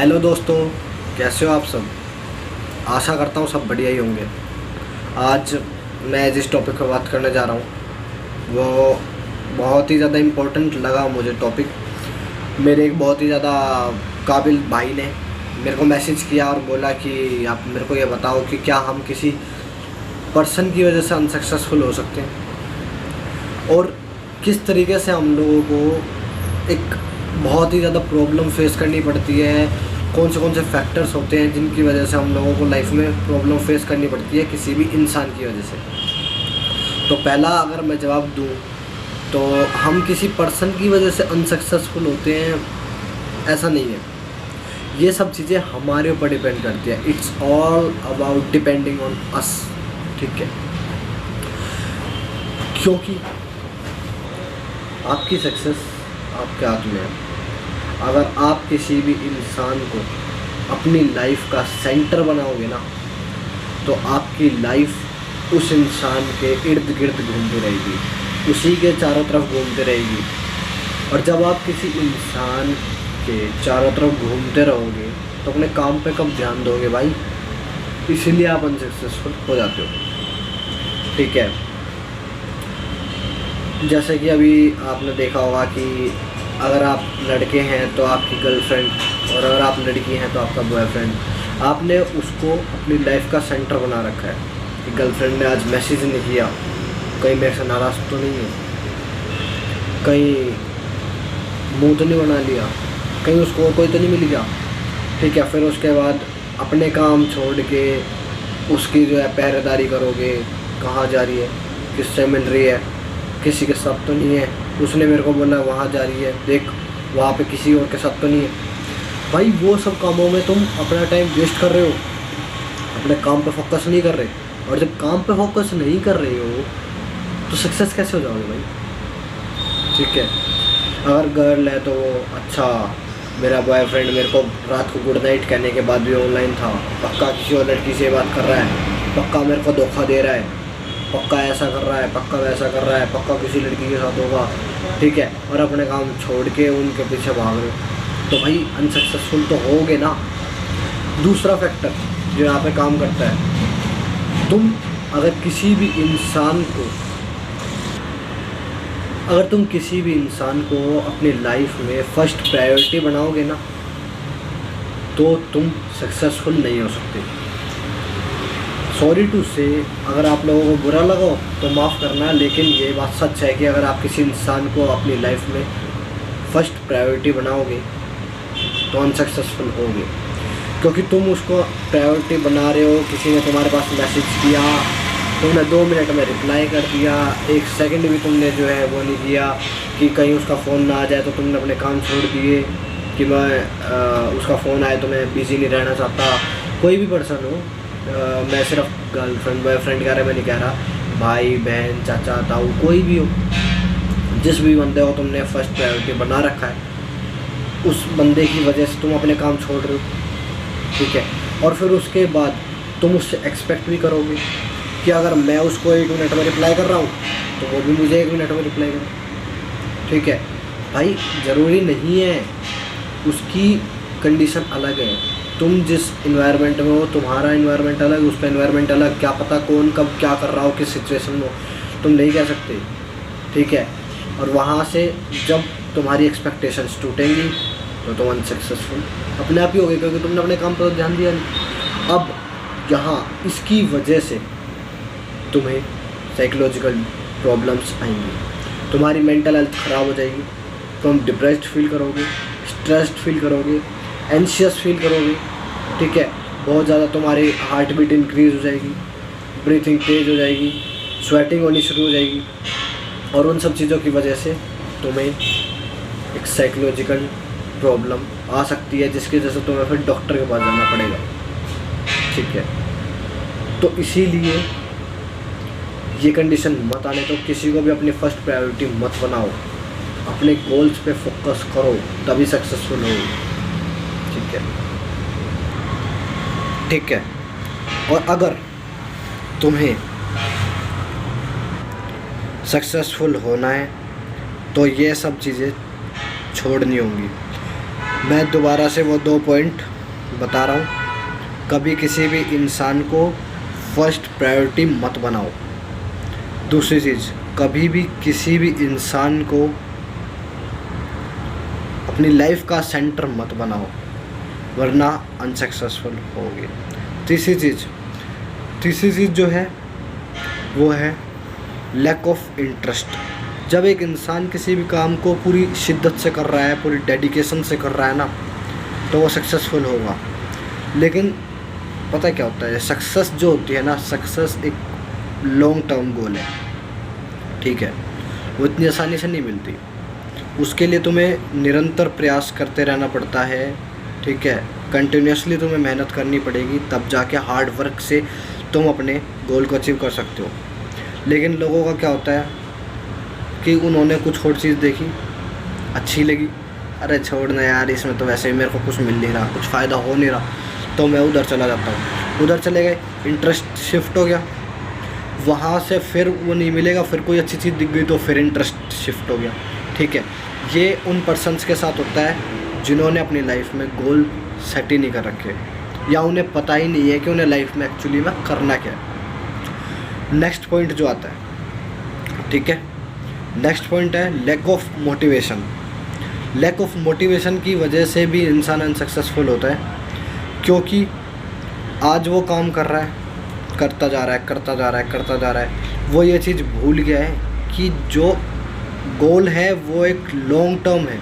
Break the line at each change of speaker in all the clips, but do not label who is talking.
Hello दोस्तों, कैसे हो आप सब। आशा करता हूँ सब बढ़िया ही होंगे। आज मैं जिस टॉपिक पर बात करने जा रहा हूँ वो बहुत ही ज़्यादा इम्पोर्टेंट लगा मुझे टॉपिक। मेरे एक बहुत ही ज़्यादा काबिल भाई ने मेरे को मैसेज किया और बोला कि आप मेरे को ये बताओ कि क्या हम किसी पर्सन की वजह से अनसक्सेसफुल हो सकते हैं और किस तरीके से हम लोगों को एक बहुत ही ज़्यादा प्रॉब्लम फेस करनी पड़ती है। कौन से फैक्टर्स होते हैं जिनकी वजह से हम लोगों को लाइफ में प्रॉब्लम फेस करनी पड़ती है किसी भी इंसान की वजह से। तो पहला अगर मैं जवाब दूं तो हम किसी पर्सन की वजह से अनसक्सेसफुल होते हैं ऐसा नहीं है। ये सब चीज़ें हमारे ऊपर डिपेंड करती है। It's all about depending on us. ठीक है, क्योंकि आपकी सक्सेस आपके हाथ में है। अगर आप किसी भी इंसान को अपनी लाइफ का सेंटर बनाओगे ना तो आपकी लाइफ उस इंसान के इर्द गिर्द घूमती रहेगी, उसी के चारों तरफ घूमती रहेगी। और जब आप किसी इंसान के चारों तरफ घूमते रहोगे तो अपने काम पे कब ध्यान दोगे भाई। इसीलिए आप अनसक्सेसफुल हो जाते हो। ठीक है, जैसे कि अभी आपने देखा होगा कि अगर आप लड़के हैं तो आपकी गर्लफ्रेंड और अगर आप लड़की हैं तो आपका बॉयफ्रेंड, आपने उसको अपनी लाइफ का सेंटर बना रखा है कि गर्लफ्रेंड ने आज मैसेज नहीं किया, कहीं मेरे से नाराज़ तो नहीं है, कहीं मुंह तो नहीं बना लिया, कहीं उसको कोई तो नहीं मिल गया। ठीक है, फिर उसके बाद अपने काम छोड़ के उसकी जो है पहरेदारी करोगे, कहाँ जा रही है, किससे मिल रही है, किसी के साथ तो नहीं है, उसने मेरे को बोला वहाँ जा रही है, देख वहाँ पे किसी और के साथ तो नहीं है। भाई वो सब कामों में तुम अपना टाइम वेस्ट कर रहे हो, अपने काम पे फोकस नहीं कर रहे। और जब काम पे फोकस नहीं कर रहे हो तो सक्सेस कैसे हो जाओगे भाई। ठीक है, अगर गर्ल है तो अच्छा मेरा बॉयफ्रेंड मेरे को रात को गुड नाइट कहने के बाद भी ऑनलाइन था, पक्का किसी और लड़की से बात कर रहा है, पक्का मेरे को धोखा दे रहा है, पक्का ऐसा कर रहा है, पक्का वैसा कर रहा है, पक्का किसी लड़की के साथ होगा। ठीक है, और अपने काम छोड़ के उनके पीछे भाग रहे हो तो भाई अनसक्सेसफुल तो होगे ना। दूसरा फैक्टर जो यहाँ पे काम करता है, तुम अगर किसी भी इंसान को अपनी लाइफ में फर्स्ट प्रायोरिटी बनाओगे ना तो तुम सक्सेसफुल नहीं हो सकते। सॉरी टू से, अगर आप लोगों को बुरा लगा तो माफ़ करना, लेकिन ये बात सच है कि अगर आप किसी इंसान को अपनी लाइफ में फर्स्ट प्रायोरिटी बनाओगे तो अनसक्सेसफुल होगे। क्योंकि तुम उसको प्रायोरिटी बना रहे हो, किसी ने तुम्हारे पास मैसेज किया, तुमने 2 मिनट में रिप्लाई कर दिया, 1 सेकंड भी तुमने जो है वो नहीं किया कि कहीं उसका फ़ोन ना आ जाए, तो तुमने अपने काम छोड़ दिए कि मैं उसका फ़ोन आए तो मैं बिज़ी नहीं रहना चाहता। कोई भी पर्सन हो, मैं सिर्फ गर्लफ्रेंड बॉयफ्रेंड के बारे में नहीं कह रहा, भाई बहन चाचा ताऊ कोई भी हो, जिस भी बंदे हो तुमने फर्स्ट प्रायोरिटी बना रखा है, उस बंदे की वजह से तुम अपने काम छोड़ रहे हो। ठीक है, और फिर उसके बाद तुम उससे एक्सपेक्ट भी करोगे कि अगर मैं उसको 1 मिनट में रिप्लाई कर रहा हूँ तो वो भी मुझे 1 मिनट में रिप्लाई करे। ठीक है भाई, ज़रूरी नहीं है, उसकी कंडीशन अलग है, तुम जिस इन्वायरमेंट में हो तुम्हारा इन्वायरमेंट अलग, उसका इन्वायरमेंट अलग, क्या पता कौन कब क्या कर रहा हो, किस सिचुएशन में हो, तुम नहीं कह सकते। ठीक है, और वहाँ से जब तुम्हारी एक्सपेक्टेशंस टूटेंगी तो तुम अनसक्सेसफुल अपने आप ही होगे, क्योंकि तुमने अपने काम पर ध्यान दिया नहीं। अब यहाँ इसकी वजह से तुम्हें साइकोलॉजिकल प्रॉब्लम्स आएंगी, तुम्हारी मेंटल हेल्थ ख़राब हो जाएगी, तुम डिप्रेस्ड फील करोगे, स्ट्रेस्ड फील करोगे, एंशियस फील करोगे। ठीक है, बहुत ज़्यादा तुम्हारी हार्ट बीट इंक्रीज़ हो जाएगी, ब्रीथिंग तेज़ हो जाएगी, स्वेटिंग होनी शुरू हो जाएगी, और उन सब चीज़ों की वजह से तुम्हें एक साइकोलॉजिकल प्रॉब्लम आ सकती है, जिसकी वजह से तुम्हें फिर डॉक्टर के पास जाना पड़ेगा। ठीक है, तो इसीलिए ये कंडीशन मत आने दो, किसी को भी अपनी फर्स्ट प्रायोरिटी मत बनाओ, अपने गोल्स पे फोकस करो, तभी सक्सेसफुल हो। ठीक है, ठीक है, और अगर तुम्हें सक्सेसफुल होना है तो ये सब चीज़ें छोड़नी होंगी। मैं दोबारा से वो 2 पॉइंट बता रहा हूँ। कभी किसी भी इंसान को फर्स्ट प्रायोरिटी मत बनाओ। दूसरी चीज़, कभी भी किसी भी इंसान को अपनी लाइफ का सेंटर मत बनाओ, वरना अनसक्सेसफुल होगे। तीसरी चीज़ जो है वो है लैक ऑफ इंटरेस्ट। जब एक इंसान किसी भी काम को पूरी शिद्दत से कर रहा है, पूरी डेडिकेशन से कर रहा है ना, तो वो सक्सेसफुल होगा। लेकिन पता क्या होता है, सक्सेस जो होती है ना, सक्सेस एक लॉन्ग टर्म गोल है, ठीक है। वो इतनी आसानी से नहीं मिलती। उसके लिए तुम्हें निरंतर प्रयास करते रहना पड़ता है, ठीक है। कंटिन्यूसली तुम्हें मेहनत करनी पड़ेगी, तब जाके हार्ड वर्क से तुम अपने गोल को अचीव कर सकते हो। लेकिन लोगों का क्या होता है कि उन्होंने कुछ और चीज़ देखी, अच्छी लगी, अरे छोड़ना यार, इसमें तो वैसे ही मेरे को कुछ मिल नहीं रहा, कुछ फ़ायदा हो नहीं रहा, तो मैं उधर चला जाता हूँ। उधर चले गए, इंटरेस्ट शिफ्ट हो गया, वहाँ से फिर वो नहीं मिलेगा, फिर कोई अच्छी चीज़ दिख गई तो फिर इंटरेस्ट शिफ्ट हो गया, ठीक है। ये उन पर्सन्स के साथ होता है जिन्होंने अपनी लाइफ में गोल सेट ही नहीं कर रखे, या उन्हें पता ही नहीं है कि उन्हें लाइफ में एक्चुअली में करना क्या है। नेक्स्ट पॉइंट जो आता है, ठीक है, नेक्स्ट पॉइंट है lack of motivation. Lack of motivation की वजह से भी इंसान अनसक्सेसफुल होता है, क्योंकि आज वो काम कर रहा है, करता जा रहा है, वो ये चीज़ भूल गया है कि जो गोल है वो एक लॉन्ग टर्म है।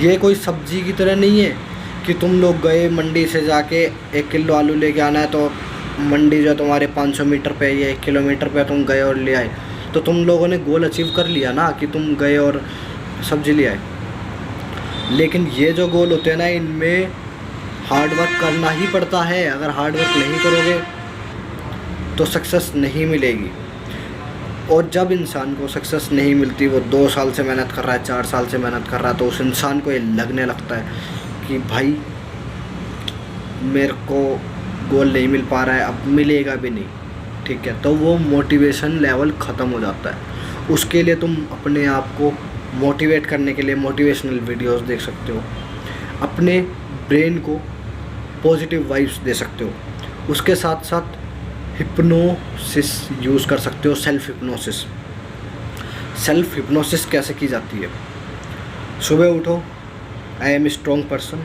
ये कोई सब्जी की तरह नहीं है कि तुम लोग गए मंडी से जाके 1 किलो आलू लेके आना है, तो मंडी जो तुम्हारे 500 मीटर पे या 1 किलोमीटर पे तुम गए और ले आए, तो तुम लोगों ने गोल अचीव कर लिया ना कि तुम गए और सब्जी ले आए। लेकिन ये जो गोल होते हैं ना, इनमें हार्ड वर्क करना ही पड़ता है। अगर हार्ड वर्क नहीं करोगे तो सक्सेस नहीं मिलेगी। और जब इंसान को सक्सेस नहीं मिलती, वो 2 साल से मेहनत कर रहा है, 4 साल से मेहनत कर रहा है, तो उस इंसान को ये लगने लगता है कि भाई मेरे को गोल नहीं मिल पा रहा है, अब मिलेगा भी नहीं, ठीक है। तो वो मोटिवेशन लेवल ख़त्म हो जाता है। उसके लिए तुम अपने आप को मोटिवेट करने के लिए मोटिवेशनल वीडियोस देख सकते हो, अपने ब्रेन को पॉजिटिव वाइब्स दे सकते हो। उसके साथ साथ हिप्नोसिस यूज़ कर सकते हो, सेल्फ हिप्नोसिस। सेल्फ हिप्नोसिस कैसे की जाती है? सुबह उठो, I am a strong person.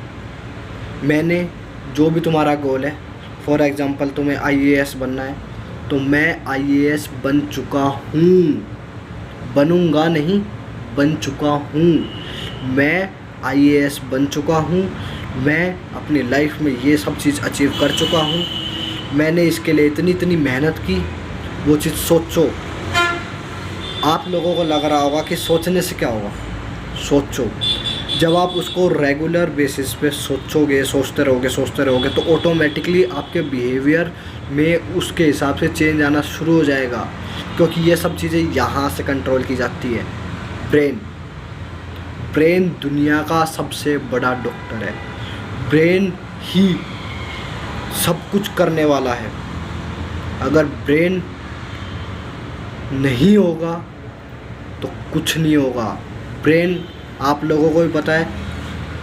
मैंने जो भी तुम्हारा गोल है, फॉर एग्ज़ाम्पल तुम्हें IAS बनना है, तो मैं IAS बन चुका हूँ, बनूँगा नहीं, बन चुका हूँ। मैं IAS बन चुका हूँ, मैं अपनी लाइफ में ये सब चीज़ अचीव कर चुका हूँ। मैंने इसके लिए इतनी मेहनत की। वो चीज़ सोचो। आप लोगों को लग रहा होगा कि सोचने से क्या होगा, सोचो। जब आप उसको रेगुलर बेसिस पे सोचते रहोगे तो ऑटोमेटिकली आपके बिहेवियर में उसके हिसाब से चेंज आना शुरू हो जाएगा, क्योंकि ये सब चीज़ें यहाँ से कंट्रोल की जाती है। ब्रेन दुनिया का सबसे बड़ा डॉक्टर है। ब्रेन ही सब कुछ करने वाला है। अगर ब्रेन नहीं होगा तो कुछ नहीं होगा। ब्रेन आप लोगों को भी पता है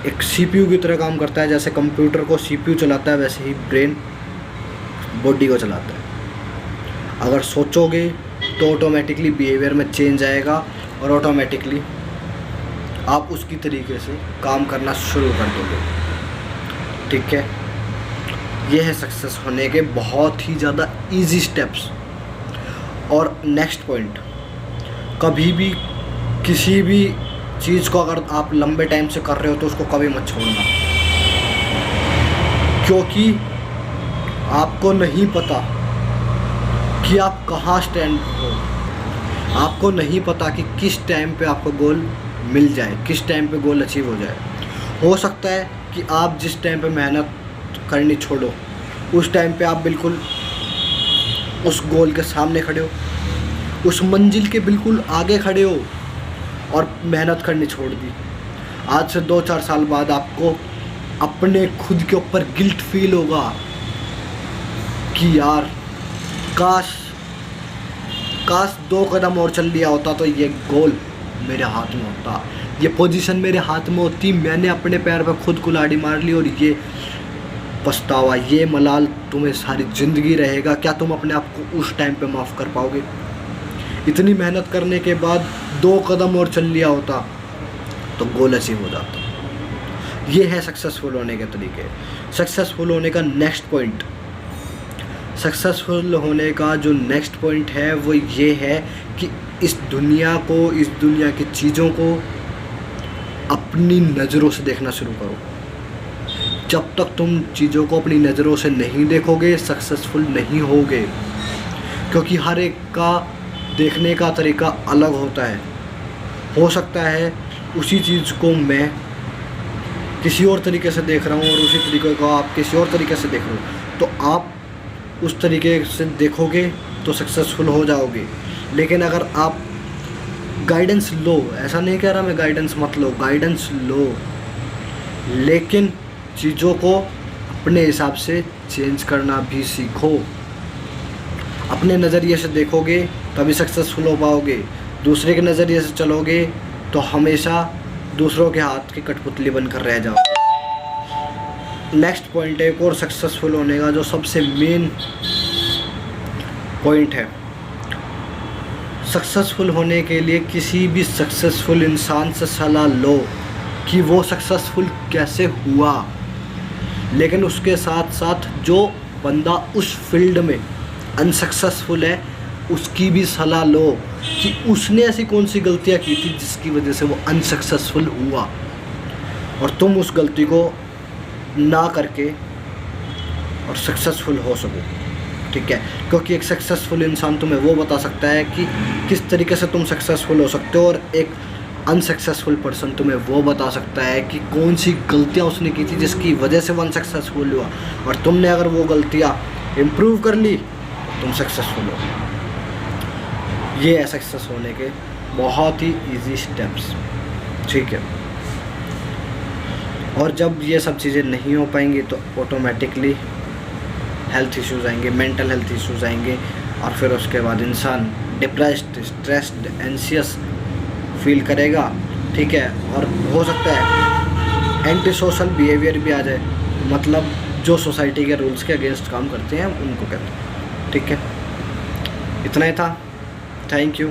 एक CPU की तरह काम करता है। जैसे कंप्यूटर को CPU चलाता है, वैसे ही ब्रेन बॉडी को चलाता है। अगर सोचोगे तो ऑटोमेटिकली बिहेवियर में चेंज आएगा और ऑटोमेटिकली आप उसकी तरीके से काम करना शुरू कर दोगे, ठीक है। ये है सक्सेस होने के बहुत ही ज़्यादा इजी स्टेप्स। और नेक्स्ट पॉइंट, कभी भी किसी भी चीज़ को अगर आप लंबे टाइम से कर रहे हो तो उसको कभी मत छोड़ना, क्योंकि आपको नहीं पता कि आप कहाँ स्टैंड हो। आपको नहीं पता कि किस टाइम पे आपको गोल मिल जाए, किस टाइम पे गोल अचीव हो जाए। हो सकता है कि आप जिस टाइम पे मेहनत करनी छोड़ो, उस टाइम पे आप बिल्कुल उस गोल के सामने खड़े हो, उस मंजिल के बिल्कुल आगे खड़े हो और मेहनत करनी छोड़ दी। आज से 2-4 साल बाद आपको अपने खुद के ऊपर गिल्ट फील होगा कि यार काश 2 कदम और चल लिया होता तो ये गोल मेरे हाथ में होता। ये पोजीशन मेरे हाथ में होती, मैंने अपने पैर पर खुद कुल्हाड़ी मार ली और ये पछतावा, ये मलाल तुम्हें सारी ज़िंदगी रहेगा। क्या तुम अपने आप को उस टाइम पे माफ़ कर पाओगे? इतनी मेहनत करने के बाद 2 कदम और चल लिया होता तो गोल अचीव हो जाता। ये है सक्सेसफुल होने के तरीके। सक्सेसफुल होने का नेक्स्ट पॉइंट, सक्सेसफुल होने का जो नेक्स्ट पॉइंट है वो ये है कि इस दुनिया को, इस दुनिया की चीज़ों को अपनी नज़रों से देखना शुरू करो। जब तक तुम चीज़ों को अपनी नज़रों से नहीं देखोगे, सक्सेसफुल नहीं होगे, क्योंकि हर एक का देखने का तरीका अलग होता है। हो सकता है उसी चीज़ को मैं किसी और तरीके से देख रहा हूँ और उसी तरीके को आप किसी और तरीके से देख रहे हो, तो आप उस तरीके से देखोगे तो सक्सेसफुल हो जाओगे। लेकिन अगर आप गाइडेंस लो, ऐसा नहीं कह रहा मैं गाइडेंस मत लो, गाइडेंस लो, लेकिन चीज़ों को अपने हिसाब से चेंज करना भी सीखो। अपने नज़रिए से देखोगे तभी सक्सेसफुल हो पाओगे। दूसरे के नज़रिए से चलोगे तो हमेशा दूसरों के हाथ की कठपुतली बनकर रह जाओगे। नेक्स्ट पॉइंट है एक और सक्सेसफुल होने का, जो सबसे मेन पॉइंट है। सक्सेसफुल होने के लिए किसी भी सक्सेसफुल इंसान से सलाह लो कि वो सक्सेसफुल कैसे हुआ, लेकिन उसके साथ साथ जो बंदा उस फील्ड में अनसक्सेसफुल है उसकी भी सलाह लो कि उसने ऐसी कौन सी गलतियाँ की थी जिसकी वजह से वो अनसक्सेसफुल हुआ, और तुम उस गलती को ना करके और सक्सेसफुल हो सको। ठीक है, क्योंकि एक सक्सेसफुल इंसान तुम्हें वो बता सकता है कि किस तरीके से तुम सक्सेसफुल हो सकते हो, और एक अनसक्सेसफुल पर्सन तुम्हें वो बता सकता है कि कौन सी गलतियाँ उसने की थी जिसकी वजह से वो अनसक्सेसफुल हुआ, और तुमने अगर वो गलतियाँ इम्प्रूव कर ली तो तुम सक्सेसफुल हो। ये है सक्सेस होने के बहुत ही इजी स्टेप्स। ठीक है, और जब ये सब चीज़ें नहीं हो पाएंगी तो ऑटोमेटिकली हेल्थ इश्यूज़ आएंगे, मेंटल हेल्थ इश्यूज़ आएंगे, और फिर उसके बाद इंसान डिप्रेस्ड, स्ट्रेस्ड, एंशियस फील करेगा। ठीक है, और हो सकता है एंटी सोशल बिहेवियर भी आ जाए, मतलब जो सोसाइटी के रूल्स के अगेंस्ट काम करते हैं उनको कहते हैं। ठीक है, इतना ही था। Thank you.